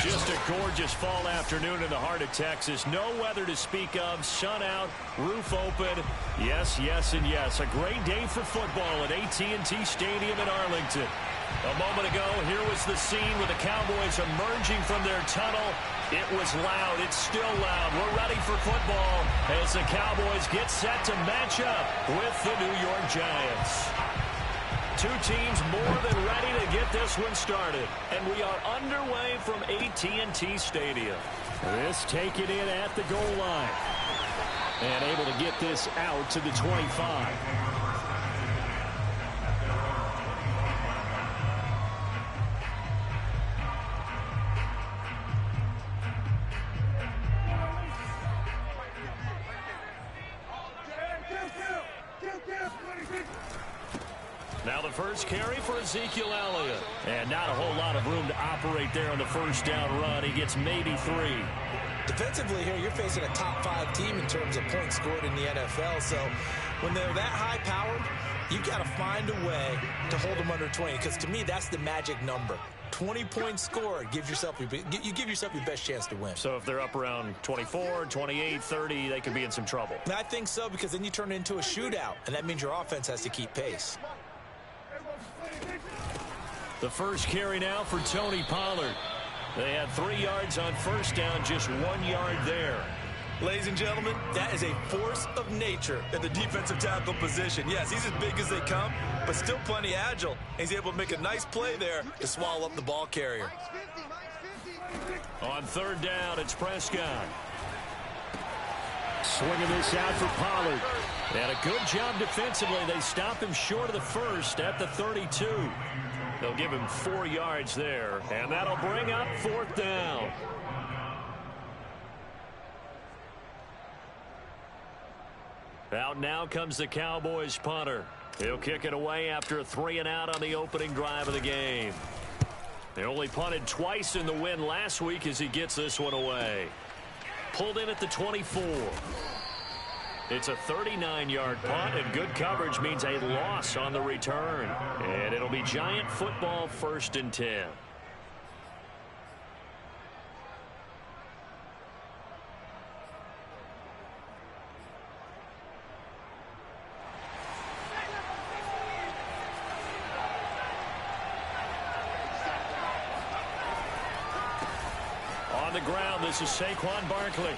Just a gorgeous fall afternoon in the heart of Texas. No weather to speak of. Sun out, roof open. Yes, yes, and yes. A great day for football at AT&T Stadium in Arlington. A moment ago, here was the scene with the Cowboys emerging from their tunnel. It was loud. It's still loud. We're ready for football as the Cowboys get set to match up with the New York Giants. Two teams more than ready to get this one started. And we are underway from AT&T Stadium. This taken in at the goal line. And able to get this out to the 25. Now the first carry for Ezekiel Elliott. And not a whole lot of room to operate there on the first down run. He gets maybe 3. Defensively here, you're facing a top 5 team in terms of points scored in the NFL. So when they're that high-powered, you've got to find a way to hold them under 20. Because to me, that's the magic number. 20 points scored, you give yourself your best chance to win. So if they're up around 24, 28, 30, they could be in some trouble. And I think so, because then you turn it into a shootout, and that means your offense has to keep pace. The first carry now for Tony Pollard. They had 3 yards on first down, just 1 yard there. Ladies and gentlemen, that is a force of nature at the defensive tackle position. Yes, he's as big as they come, but still plenty agile. And he's able to make a nice play there to swallow up the ball carrier. On third down, it's Prescott. Swinging this out for Pollard. And a good job defensively. They stop him short of the first at the 32. They'll give him 4 yards there, and that'll bring up fourth down. Out now comes the Cowboys punter. He'll kick it away after a 3-and-out on the opening drive of the game. They only punted twice in the win last week as he gets this one away. Pulled in at the 24. It's a 39-yard punt, and good coverage means a loss on the return. And it'll be Giant football, 1st and 10. On the ground, this is Saquon Barkley.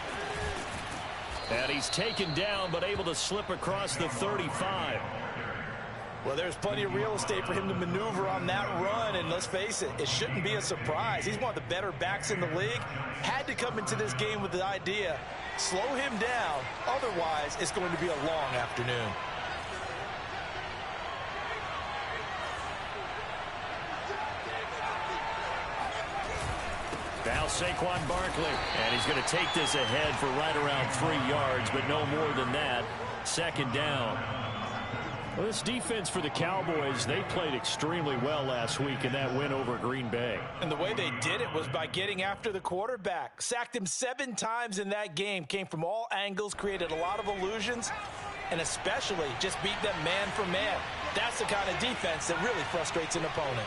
And he's taken down, but able to slip across the 35. Well, there's plenty of real estate for him to maneuver on that run, and let's face it, it shouldn't be a surprise. He's one of the better backs in the league. Had to come into this game with the idea, slow him down, otherwise it's going to be a long afternoon. Now Saquon Barkley, and he's going to take this ahead for right around 3 yards, but no more than that. 2nd down. Well, this defense for the Cowboys, they played extremely well last week in that win over Green Bay. And the way they did it was by getting after the quarterback. Sacked him 7 times in that game. Came from all angles, created a lot of illusions, and especially just beat them man for man. That's the kind of defense that really frustrates an opponent.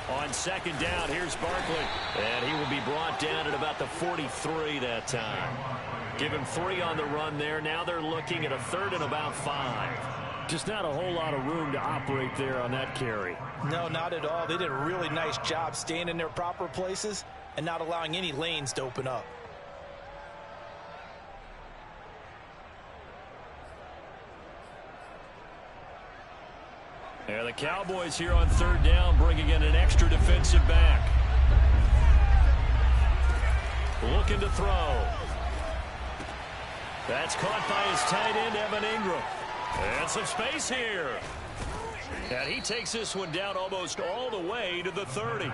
On 2nd down, here's Barkley. And he will be brought down at about the 43 that time. Give him 3 on the run there. Now they're looking at a 3rd and about 5. Just not a whole lot of room to operate there on that carry. No, not at all. They did a really nice job staying in their proper places and not allowing any lanes to open up. Yeah, the Cowboys here on 3rd down, bringing in an extra defensive back. Looking to throw. That's caught by his tight end, Evan Ingram. And some space here. And he takes this one down almost all the way to the 30.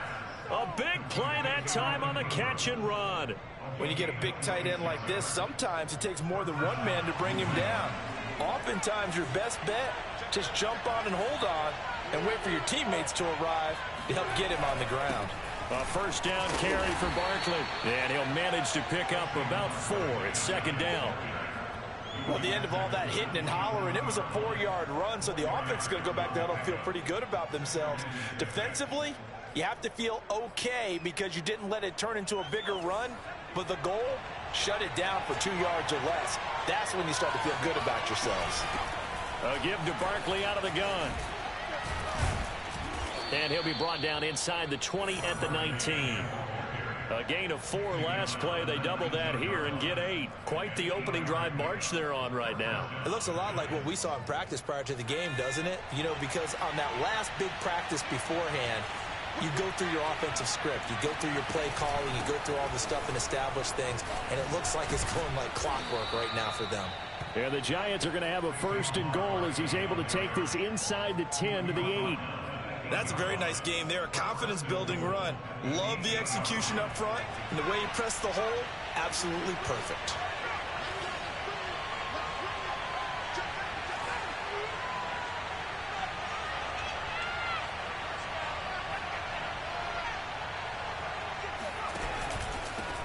A big play that time on the catch and run. When you get a big tight end like this, sometimes it takes more than one man to bring him down. Oftentimes your best bet, just jump on and hold on and wait for your teammates to arrive to help get him on the ground. A 1st down carry for Barkley. And he'll manage to pick up about 4. It's 2nd down. Well, the end of all that hitting and hollering, it was a 4-yard run, so the offense is going to go back there and feel pretty good about themselves. Defensively, You have to feel okay because you didn't let it turn into a bigger run, but the goal, shut it down for 2 yards or less. That's when you start to feel good about yourselves. A give to Barkley out of the gun. And he'll be brought down inside the 20 at the 19. A gain of 4 last play. They double that here and get 8. Quite the opening drive march they're on right now. It looks a lot like what we saw in practice prior to the game, doesn't it? You know, because on that last big practice beforehand, you go through your offensive script. You go through your play calling. You go through all the stuff and establish things. And it looks like it's going like clockwork right now for them. Yeah, the Giants are going to have a 1st and goal as he's able to take this inside the 10 to the 8. That's a very nice game there. A confidence-building run. Love the execution up front. And the way he pressed the hole, absolutely perfect.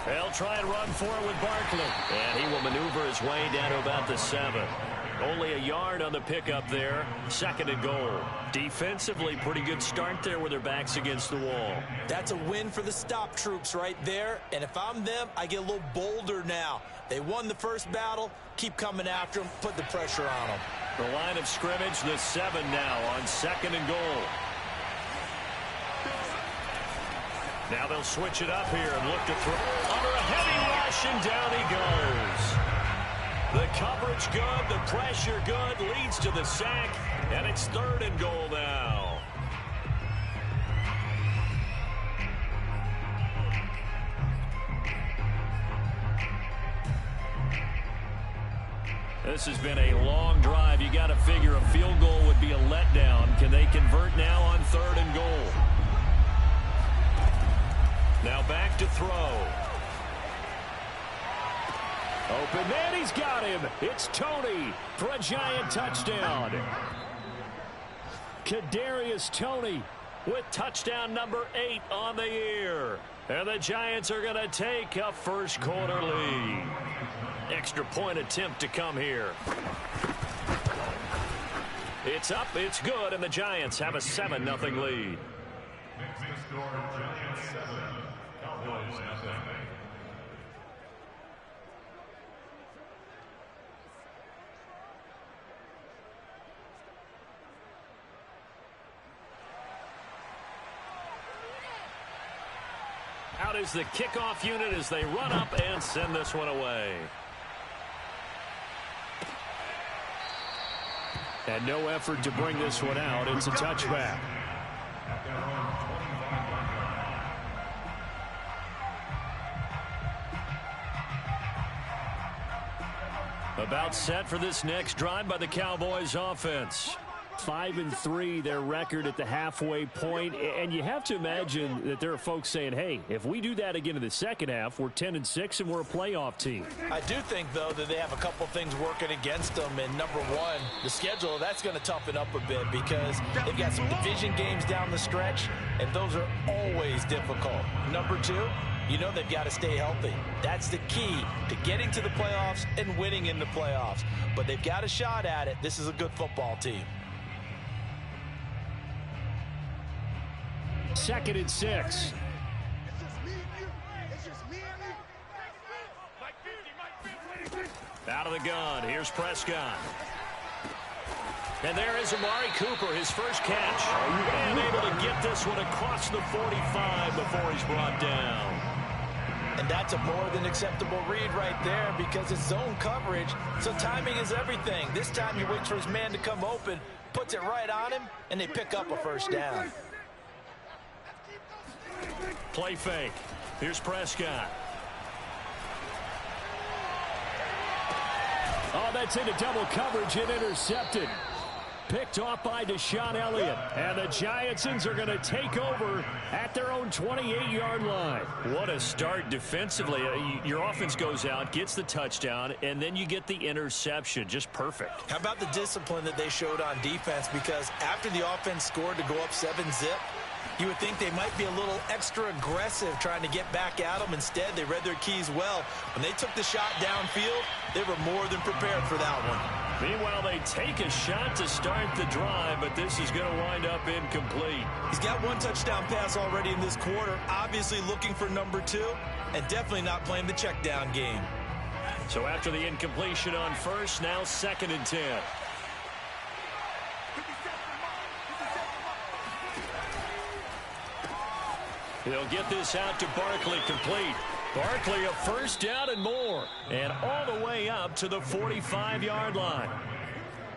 They'll try and run for it with Barkley. And he will maneuver his way down to about the 7. Only a yard on the pickup there. 2nd and goal. Defensively, pretty good start there with their backs against the wall. That's a win for the stop troops right there. And if I'm them, I get a little bolder now. They won the first battle. Keep coming after them. Put the pressure on them. The line of scrimmage, the 7 now on 2nd and goal. Now they'll switch it up here and look to throw. Under a heavy rush, and down he goes. The coverage good, the pressure good, leads to the sack, and it's 3rd and goal now. This has been a long drive. You got to figure a field goal would be a letdown. Can they convert now on 3rd and goal? Now back to throw. Open man, he's got him. It's Tony for a Giant touchdown. Kadarius Toney with touchdown number 8 on the year. And the Giants are going to take a 1st quarter lead. Extra point attempt to come here. It's up, it's good, and the Giants have a 7-0 lead. Next to score, Giants 7, Cowboys NEFL. Out is the kickoff unit as they run up and send this one away. And no effort to bring this one out. It's a touchback. About set for this next drive by the Cowboys offense. 5-3 their record at the halfway point, and you have to imagine that there are folks saying, hey, if we do that again in the second half, we're 10-6 and we're a playoff team. I do think, though, that they have a couple things working against them, and number one, the schedule, that's going to toughen up a bit because they've got some division games down the stretch, and those are always difficult. Number two, you know they've got to stay healthy. That's the key to getting to the playoffs and winning in the playoffs. But they've got a shot at it. This is a good football team. 2nd and 6. Out of the gun. Here's Prescott. And there is Amari Cooper, his first catch. And able to get this one across the 45 before he's brought down. And that's a more than acceptable read right there because it's zone coverage, so timing is everything. This time he waits for his man to come open, puts it right on him, and they pick up a 1st down. Play fake. Here's Prescott. Oh, that's into double coverage and intercepted. Picked off by Deshaun Elliott. And the Giantsons are going to take over at their own 28-yard line. What a start defensively. Your offense goes out, gets the touchdown, and then you get the interception. Just perfect. How about the discipline that they showed on defense? Because after the offense scored to go up 7-zip, you would think they might be a little extra aggressive trying to get back at them. Instead, they read their keys well. When they took the shot downfield, they were more than prepared for that one. Meanwhile, they take a shot to start the drive, but this is going to wind up incomplete. He's got one touchdown pass already in this quarter, obviously looking for number 2, and definitely not playing the check down game. So after the incompletion on first, now 2nd and 10. He'll get this out to Barkley, complete. Barkley a first down and more, and all the way up to the 45-yard line.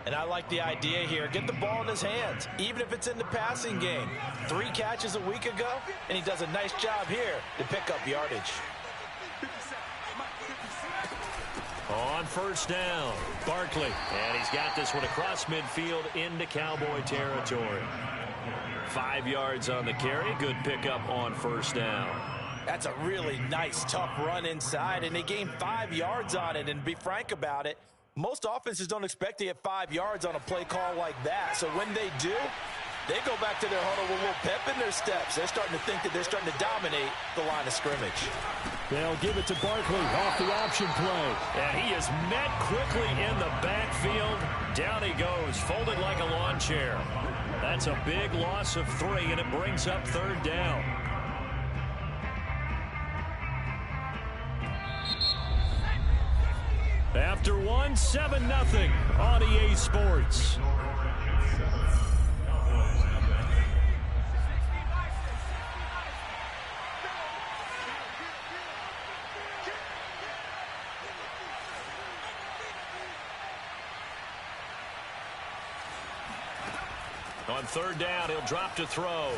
And I like the idea here. Get the ball in his hands, even if it's in the passing game. 3 catches a week ago, and he does a nice job here to pick up yardage. On first down, Barkley, and he's got this one across midfield into Cowboy territory. 5 yards on the carry. Good pickup on first down. That's a really nice, tough run inside, and they gained 5 yards on it. And to be frank about it, most offenses don't expect to get 5 yards on a play call like that. So when they do, they go back to their huddle with a little pep in their steps. They're starting to think that they're starting to dominate the line of scrimmage. They'll give it to Barkley off the option play. And he is met quickly in the backfield. Down he goes, folded like a lawn chair. That's a big loss of 3, and it brings up 3rd down. After 1, 7-0 on EA Sports. On 3rd down, he'll drop to throw.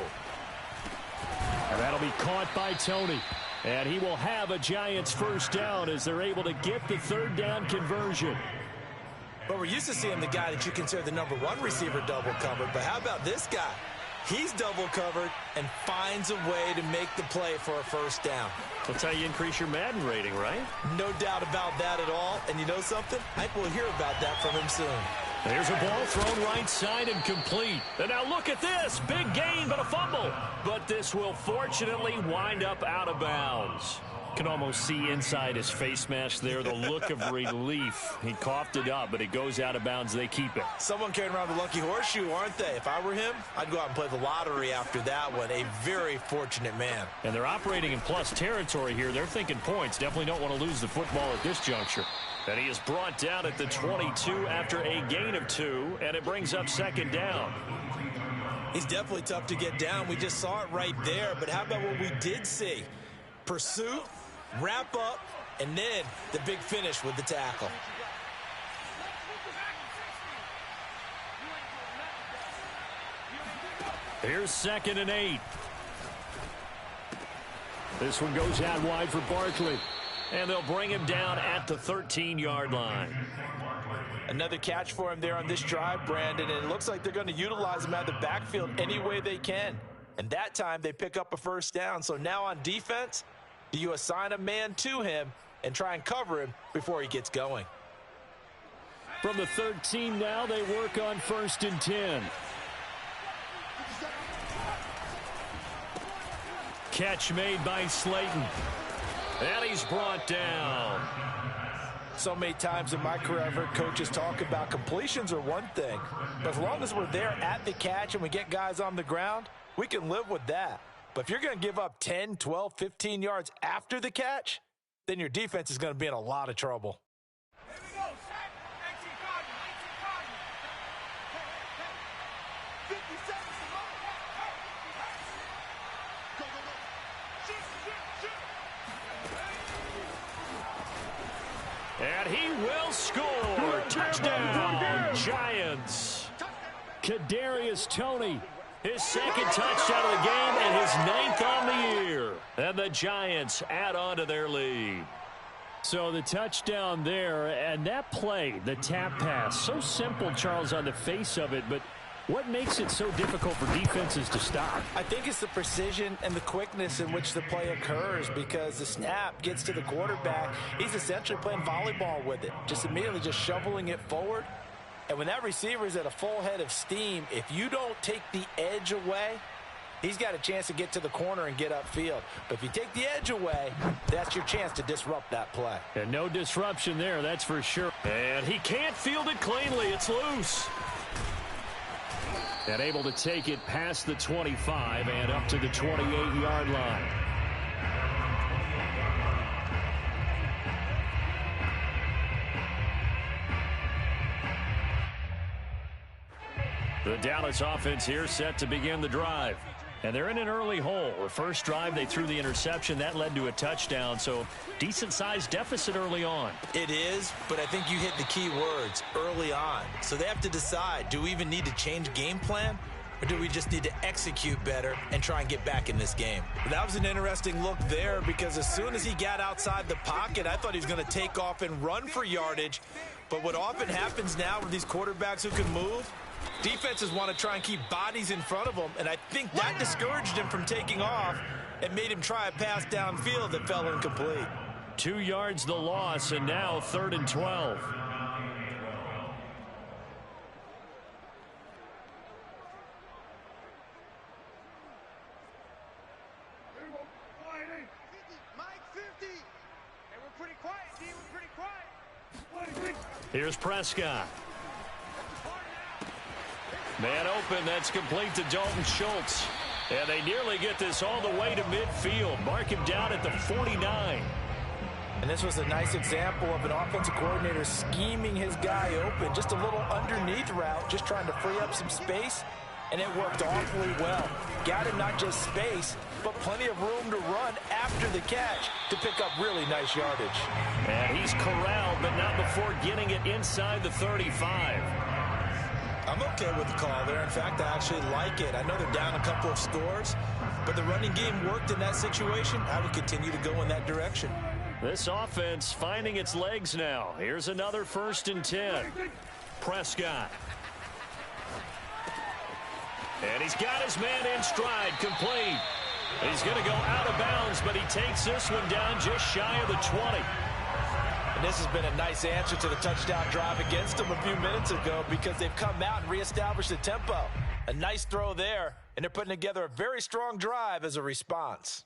And that'll be caught by Tony. And he will have a Giants first down as they're able to get the 3rd down conversion. But we're used to seeing the guy that you consider the number 1 receiver double covered. But how about this guy? He's double covered and finds a way to make the play for a first down. That's how you increase your Madden rating, right? No doubt about that at all. And you know something? I think we'll hear about that from him soon. There's a ball thrown right side and complete. And now look at this. Big gain, but a fumble. But this will fortunately wind up out of bounds. Can almost see inside his face mask there the look of relief. He coughed it up, but it goes out of bounds. They keep it. Someone carrying around the lucky horseshoe, aren't they? If I were him, I'd go out and play the lottery after that one. A very fortunate man. And they're operating in plus territory here. They're thinking points. Definitely don't want to lose the football at this juncture. And he is brought down at the 22 after a gain of 2, and it brings up 2nd down. He's definitely tough to get down. We just saw it right there. But how about what we did see? Pursuit, wrap up, and then the big finish with the tackle. Here's 2nd and 8. This one goes out wide for Barkley. And they'll bring him down at the 13-yard line. Another catch for him there on this drive, Brandon, and it looks like they're going to utilize him out of the backfield any way they can. And that time they pick up a first down. So now on defense, do you assign a man to him and try and cover him before he gets going? From the 13 now, they work on 1st and 10. Catch made by Slayton. And he's brought down. So many times in my career, I've heard coaches talk about completions are one thing. But as long as we're there at the catch and we get guys on the ground, we can live with that. But if you're going to give up 10, 12, 15 yards after the catch, then your defense is going to be in a lot of trouble. And he will score. Touchdown, Giants. Kadarius Toney, his 2nd touchdown of the game and his 9th on the year. And the Giants add on to their lead. So the touchdown there, and that play, the tap pass, so simple, Charles, on the face of it, but what makes it so difficult for defenses to stop? I think it's the precision and the quickness in which the play occurs, because the snap gets to the quarterback. He's essentially playing volleyball with it, just immediately just shoveling it forward. And when that receiver is at a full head of steam, if you don't take the edge away, he's got a chance to get to the corner and get upfield. But if you take the edge away, that's your chance to disrupt that play. And no disruption there, that's for sure. And he can't field it cleanly. It's loose. And able to take it past the 25 and up to the 28-yard line. The Dallas offense here set to begin the drive. And they're in an early hole. The first drive, they threw the interception. That led to a touchdown, so decent-sized deficit early on. It is, but I think you hit the key words, early on. So they have to decide, do we even need to change game plan? Or do we just need to execute better and try and get back in this game? That was an interesting look there because as soon as he got outside the pocket, I thought he was going to take off and run for yardage. But what often happens now with these quarterbacks who can move, defenses want to try and keep bodies in front of them, and I think that discouraged him from taking off and made him try a pass downfield that fell incomplete. 2 yards the loss, and now 3rd and 12. Here's Prescott. Man open, that's complete to Dalton Schultz. And they nearly get this all the way to midfield. Mark him down at the 49. And this was a nice example of an offensive coordinator scheming his guy open. Just a little underneath route, just trying to free up some space. And it worked awfully well. Got him not just space, but plenty of room to run after the catch to pick up really nice yardage. And he's corralled, but not before getting it inside the 35. I'm okay with the call there. In fact, I actually like it. I know they're down a couple of scores, but the running game worked in that situation. I would continue to go in that direction. This offense finding its legs now. Here's another 1st and 10. Prescott. And he's got his man in stride, complete. He's going to go out of bounds, but he takes this one down just shy of the 20. And this has been a nice answer to the touchdown drive against them a few minutes ago because they've come out and reestablished the tempo. A nice throw there, and they're putting together a very strong drive as a response.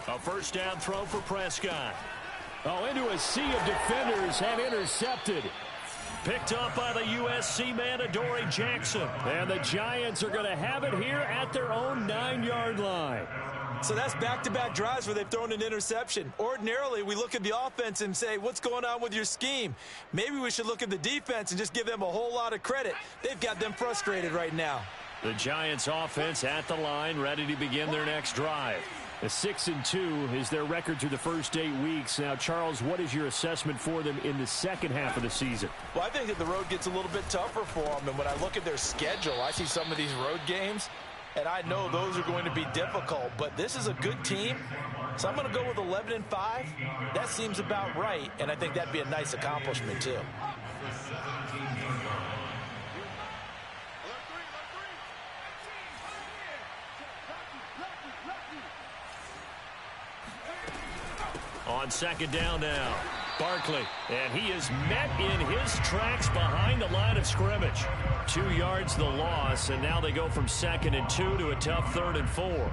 A first down throw for Prescott. Oh, into a sea of defenders and intercepted. Picked up by the USC man, Adoree Jackson. And the Giants are going to have it here at their own 9-yard line. So that's back-to-back drives where they've thrown an interception. Ordinarily, we look at the offense and say, what's going on with your scheme? Maybe we should look at the defense and just give them a whole lot of credit. They've got them frustrated right now. The Giants offense at the line, ready to begin their next drive. A 6-2 is their record through the first 8 weeks. Now, Charles, what is your assessment for them in the second half of the season? Well, I think that the road gets a little bit tougher for them. And when I look at their schedule, I see some of these road games, and I know those are going to be difficult. But this is a good team, so I'm going to go with 11-5. That seems about right, and I think that'd be a nice accomplishment, too. On second down now, Barkley, and he is met in his tracks behind the line of scrimmage. 2 yards the loss, and now they go from 2nd and 2 to a tough 3rd and 4.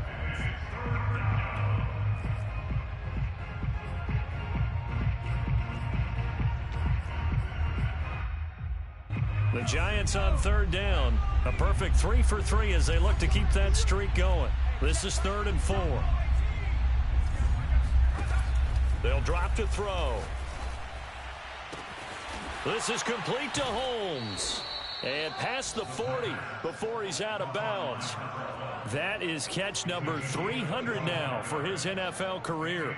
The Giants on 3rd down. A perfect 3 for 3 as they look to keep that streak going. This is 3rd and 4. They'll drop to throw. This is complete to Holmes. And past the 40 before he's out of bounds. That is catch number 300 now for his NFL career.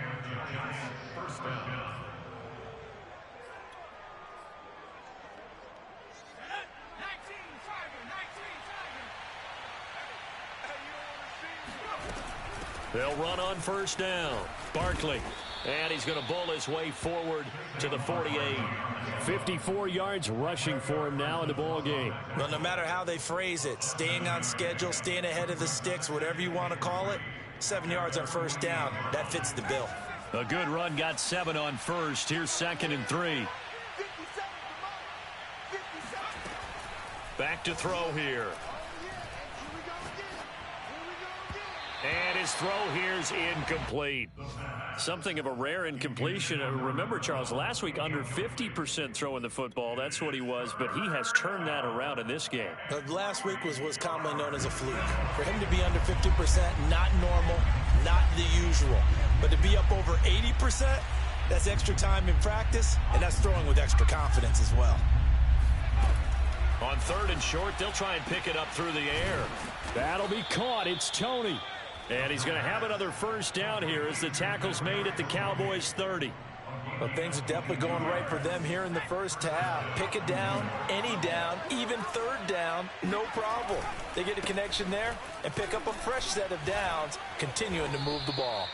They'll run on first down. Barkley. And he's going to bull his way forward to the 48. 54 yards rushing for him now in the ball game. Well, no matter how they phrase it, staying on schedule, staying ahead of the sticks, whatever you want to call it, 7 yards on first down. That fits the bill. A good run got 7 on first. Here's 2nd and 3. Back to throw here. And his throw here's incomplete. Something of a rare incompletion. Remember, Charles, last week under 50% throwing the football. That's what he was, but he has turned that around in this game. Last week was commonly known as a fluke. For him to be under 50%, not normal, not the usual. But to be up over 80%, that's extra time in practice, and that's throwing with extra confidence as well. On 3rd and short, they'll try and pick it up through the air. That'll be caught. It's Tony. And he's going to have another first down here as the tackle's made at the Cowboys 30. Well, things are definitely going right for them here in the first half. Pick it down, any down, even 3rd down, no problem. They get a connection there and pick up a fresh set of downs, continuing to move the ball.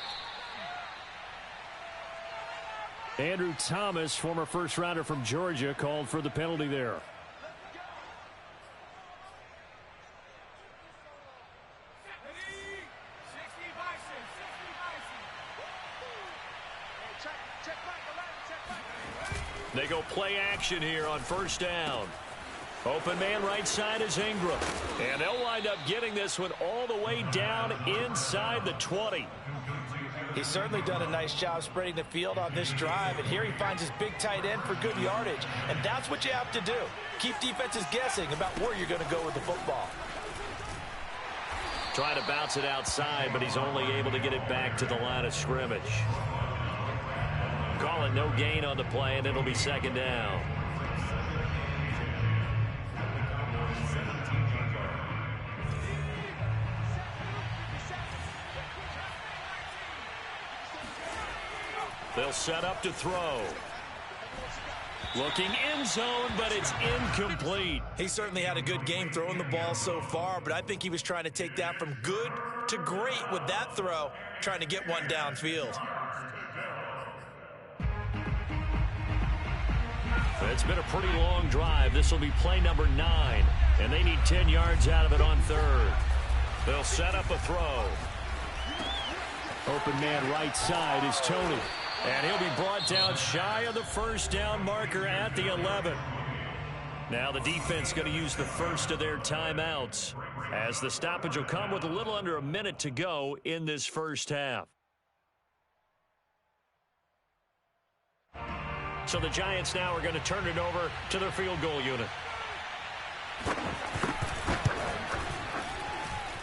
Andrew Thomas, former first-rounder from Georgia, called for the penalty there. They go play action here on first down. Open man right side is Ingram. And they'll wind up getting this one all the way down inside the 20. He's certainly done a nice job spreading the field on this drive. And here he finds his big tight end for good yardage. And that's what you have to do. Keep defenses guessing about where you're going to go with the football. Trying to bounce it outside, but he's only able to get it back to the line of scrimmage. Calling no gain on the play, and it'll be 2nd down. They'll set up to throw. Looking end zone, but it's incomplete. He certainly had a good game throwing the ball so far, but I think he was trying to take that from good to great with that throw, trying to get one downfield. It's been a pretty long drive. This will be play number 9, and they need 10 yards out of it on 3rd. They'll set up a throw. Open man right side is Tony, and he'll be brought down shy of the first down marker at the 11. Now the defense going to use the first of their timeouts, as the stoppage will come with a little under a minute to go in this first half. So the Giants now are going to turn it over to their field goal unit.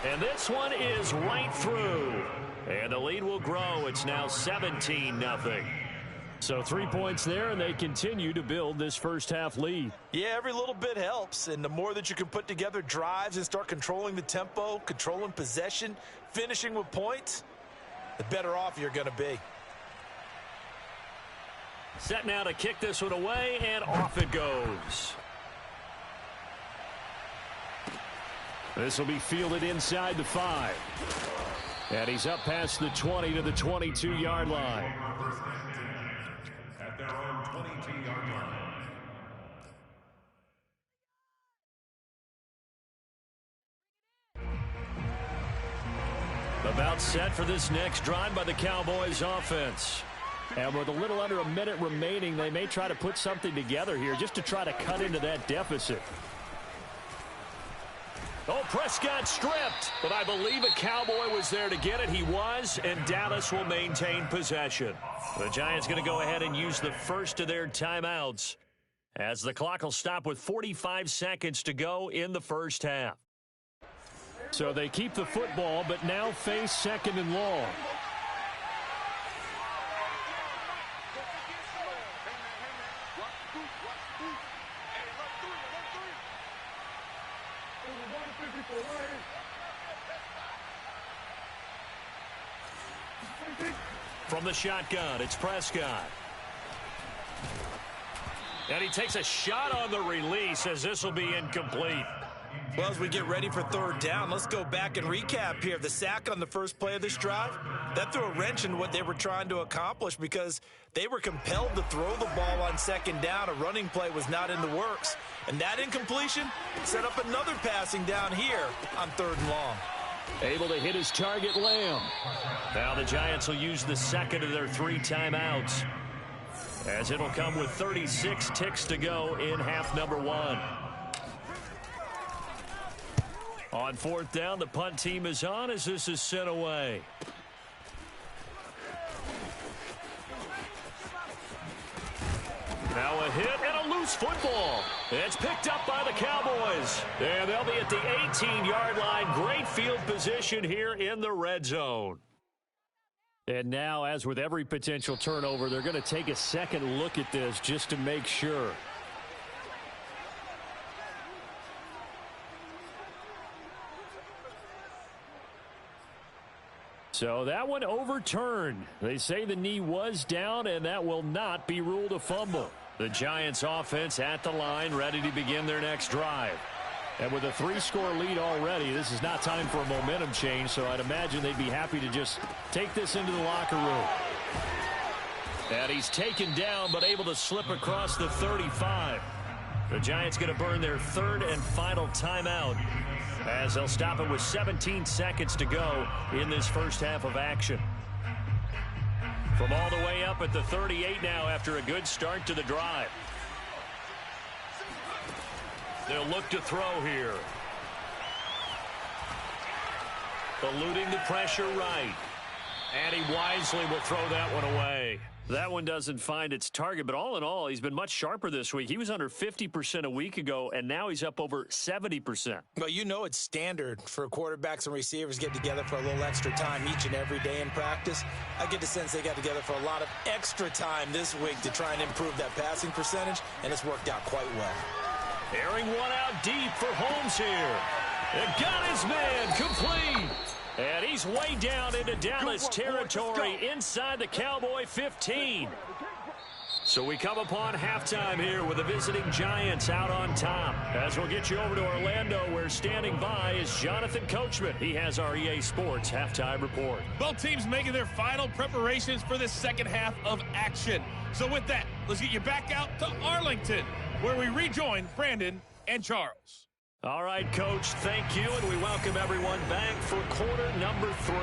And this one is right through. And the lead will grow. It's now 17-0. So 3 points there, and they continue to build this first half lead. Yeah, every little bit helps. And the more that you can put together drives and start controlling the tempo, controlling possession, finishing with points, the better off you're going to be. Set now to kick this one away, and off it goes. This will be fielded inside the 5. And he's up past the 20 to the 22-yard line. At their own 22-yard line. About set for this next drive by the Cowboys offense. And with a little under a minute remaining, they may try to put something together here just to try to cut into that deficit. Oh, Prescott stripped, but I believe a Cowboy was there to get it. He was, and Dallas will maintain possession. The Giants going to go ahead and use the first of their timeouts, as the clock will stop with 45 seconds to go in the first half. So they keep the football, but now face 2nd and long. From the shotgun, it's Prescott. And he takes a shot on the release, as this will be incomplete. Well, as we get ready for 3rd down, let's go back and recap here. The sack on the first play of this drive, that threw a wrench in what they were trying to accomplish because they were compelled to throw the ball on 2nd down. A running play was not in the works. And that incompletion set up another passing down here on 3rd and long. Able to hit his target, Lamb. Now the Giants will use the second of their 3 timeouts, as it'll come with 36 ticks to go in half number 1. On 4th down, the punt team is on as this is sent away. Now a hit and a loose football. It's picked up by the Cowboys. And they'll be at the 18-yard line. Great field position here in the red zone. And now, as with every potential turnover, they're going to take a second look at this just to make sure. So that one overturned. They say the knee was down, and that will not be ruled a fumble. The Giants offense at the line, ready to begin their next drive. And with a 3-score lead already, this is not time for a momentum change, so I'd imagine they'd be happy to just take this into the locker room. And he's taken down, but able to slip across the 35. The Giants going to burn their 3rd and final timeout, as they'll stop it with 17 seconds to go in this first half of action. From all the way up at the 38 now after a good start to the drive. They'll look to throw here. Eluding the pressure right. And he wisely will throw that one away. That one doesn't find its target, but all in all, he's been much sharper this week. He was under 50% a week ago, and now he's up over 70%. Well, you know it's standard for quarterbacks and receivers get together for a little extra time each and every day in practice. I get the sense they got together for a lot of extra time this week to try and improve that passing percentage, and it's worked out quite well. Airing one out deep for Holmes here. And got his man complete. And he's way down into Dallas territory inside the Cowboy 15. So we come upon halftime here with the visiting Giants out on top. As we'll get you over to Orlando, where standing by is Jonathan Coachman. He has our EA Sports halftime report. Both teams making their final preparations for the second half of action. So with that, let's get you back out to Arlington, where we rejoin Brandon and Charles. All right, Coach, thank you, and we welcome everyone back for quarter number 3.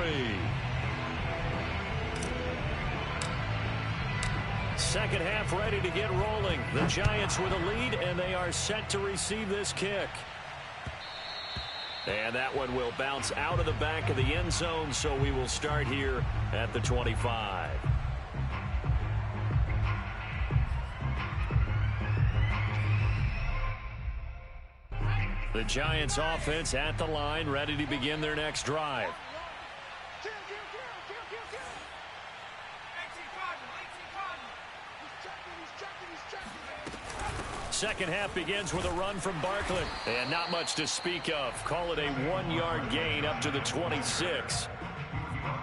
Second half ready to get rolling. The Giants with a lead, and they are set to receive this kick. And that one will bounce out of the back of the end zone, so we will start here at the 25. The Giants offense at the line, ready to begin their next drive. Second half begins with a run from Barkley. And not much to speak of. Call it a 1-yard gain up to the 26.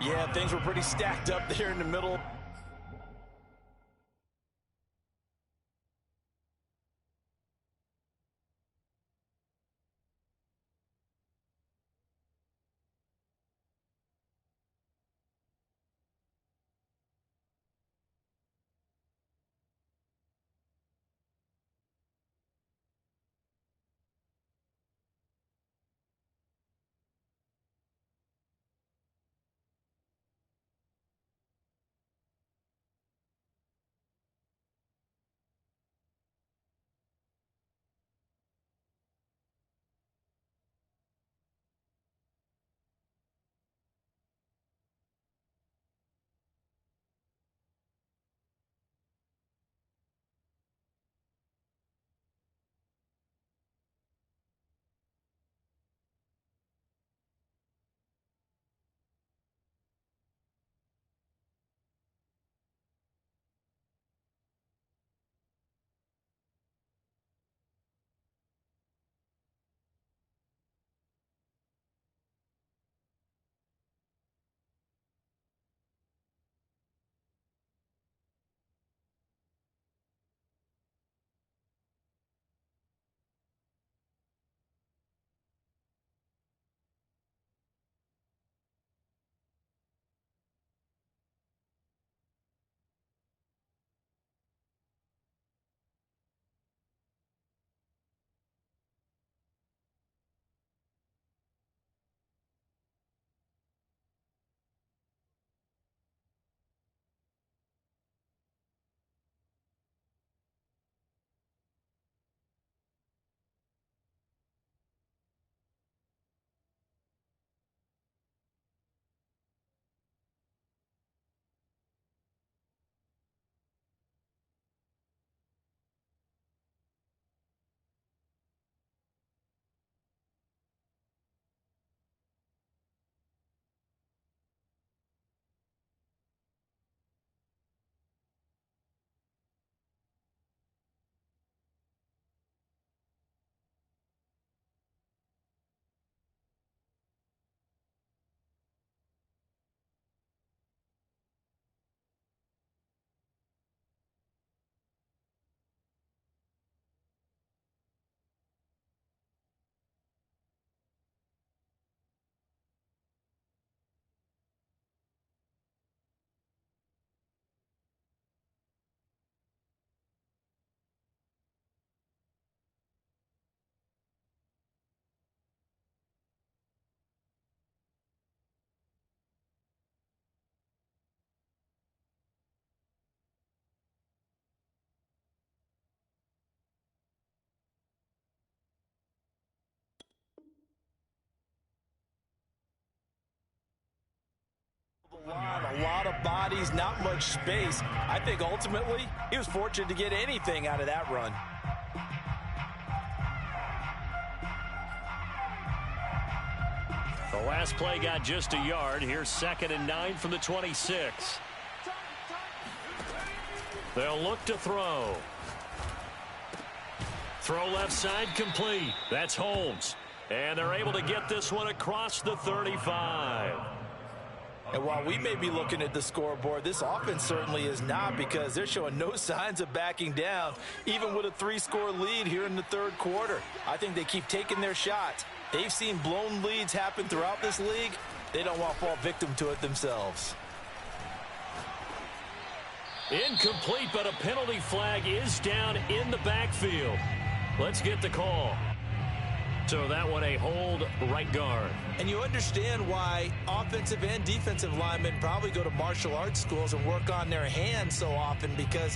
Yeah, things were pretty stacked up there in the middle. A lot of bodies, not much space. I think ultimately he was fortunate to get anything out of that run. The last play got just a yard. Here's 2nd and 9 from the 26. They'll look to throw. Throw left side complete. That's Holmes. And they're able to get this one across the 35. And while we may be looking at the scoreboard, this offense certainly is not, because they're showing no signs of backing down, even with a 3-score lead here in the third quarter. I think they keep taking their shots. They've seen blown leads happen throughout this league. They don't want to fall victim to it themselves. Incomplete, but a penalty flag is down in the backfield. Let's get the call. So that one a hold, right guard. And you understand why offensive and defensive linemen probably go to martial arts schools and work on their hands so often, because